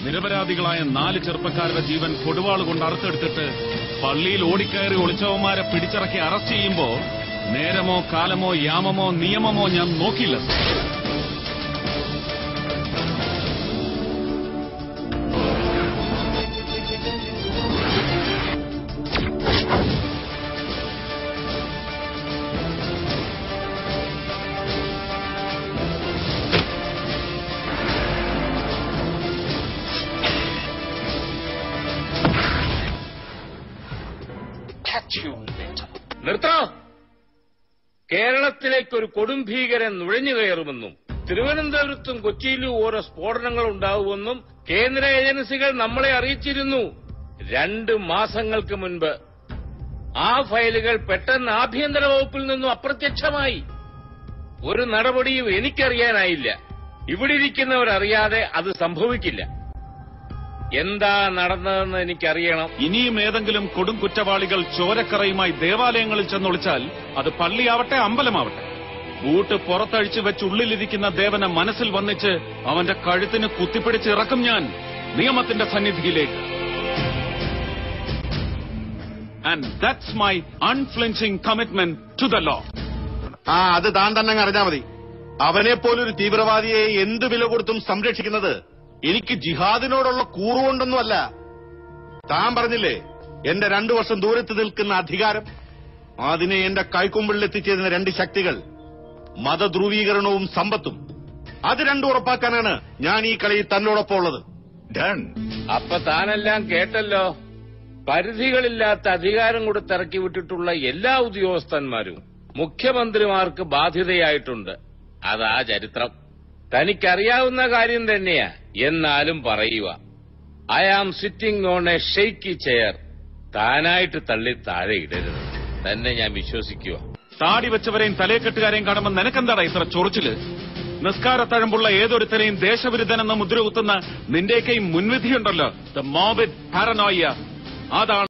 നിരപരാധികളായ 4 ചെറുപ്പക്കാരുടെ ജീവൻ കൊടുവാളുകൊണ്ട് അറുത്തെടുത്തിട്ട് പള്ളിയിൽ ഓടിക്കയറി ഒളിച്ചവന്മാരെ പിടിച്ചിറക്കി അറസ്റ്റ് ചെയ്യുമ്പോ നേരമോ കാലമോ യാമമോ നിയമമോ ഞാൻ നോക്കില്ല. നിർത്തണം. കേരളത്തിലേക്കൊരു കൊടും ഭീകരൻ നുഴഞ്ഞു കയറുമെന്നും തിരുവനന്തപുരത്തും കൊച്ചിയിലും ഓരോ സ്ഫോടനങ്ങൾ ഉണ്ടാവുമെന്നും കേന്ദ്ര ഏജൻസികൾ നമ്മളെ അറിയിച്ചിരുന്നു. 2 മാസങ്ങൾക്ക് മുൻപ് ആ ഫയലുകൾ പെട്ടെന്ന് ആഭ്യന്തര വകുപ്പിൽ നിന്നും അപ്രത്യക്ഷമായി. ഒരു നടപടിയും എനിക്കറിയാനായില്ല. ഇവിടെ ഇരിക്കുന്നവരറിയാതെ അത് സംഭവിക്കില്ല. എന്താ നടന്നതെന്ന് എനിക്കറിയണം. ഇനിയും ഏതെങ്കിലും കൊടും കുറ്റവാളികൾ ചോരക്കറയുമായി ദേവാലയങ്ങളിൽ ചെന്നൊളിച്ചാൽ അത് പള്ളിയാവട്ടെ അമ്പലമാവട്ടെ, ബൂട്ട് പുറത്തഴിച്ചു വെച്ച് ഉള്ളിലിരിക്കുന്ന ദേവനെ മനസ്സിൽ വന്നിച്ച് അവന്റെ കഴുത്തിന് കുത്തിപ്പിടിച്ച് ഇറക്കും ഞാൻ നിയമത്തിന്റെ സന്നിധിയിലേക്ക്. And that's my unflinching commitment to the law. അത് താൻ തന്നെ അറിഞ്ഞാൽ മതി. അവനെപ്പോലൊരു തീവ്രവാദിയെ എന്ത് വില കൊടുത്തും സംരക്ഷിക്കുന്നത് എനിക്ക് ജിഹാദിനോടുള്ള കൂറുകൊണ്ടൊന്നുമല്ല. താൻ പറഞ്ഞില്ലേ എന്റെ 2 വർഷം ദൂരത്ത് നിൽക്കുന്ന അധികാരം, അതിനെ എന്റെ കൈക്കുമ്പിളിൽ എത്തിച്ചേരുന്ന 2 ശക്തികൾ, മതധ്രുവീകരണവും സമ്പത്തും. അത് 2 ഉറപ്പാക്കാനാണ് ഞാൻ ഈ കളിയിൽ തന്നോടൊപ്പം ഉള്ളത്. അപ്പൊ താനെല്ലാം കേട്ടല്ലോ. പരിധികളില്ലാത്ത അധികാരം കൊടുത്തിറക്കി വിട്ടിട്ടുള്ള എല്ലാ ഉദ്യോഗസ്ഥന്മാരും മുഖ്യമന്ത്രിമാർക്ക് ബാധ്യതയായിട്ടുണ്ട്. അതാ ചരിത്രം. തനിക്കറിയാവുന്ന കാര്യം തന്നെയാ, എന്നാലും പറയുക. I am sitting on a shaky chair. താനായിട്ട് തള്ളി താഴെ ഇടരുത്. തന്നെ ഞാൻ വിശ്വസിക്കുക. താടി വെച്ചവരെയും തലയെക്കെട്ടുകാരെയും കാണുമ്പോൾ നിനക്കെന്താടാ ഇത്ര ചൊറിച്ചില്? നിസ്കാരത്തഴമ്പുള്ള ഏതൊരുത്തരെയും ദേശവിരുദ്ധനെന്ന് മുദ്ര കുത്തുന്ന നിന്റെയൊക്കെയും മുൻവിധിയുണ്ടല്ലോ, ദ മോബിഡ് പാരനോയ. അതാണ്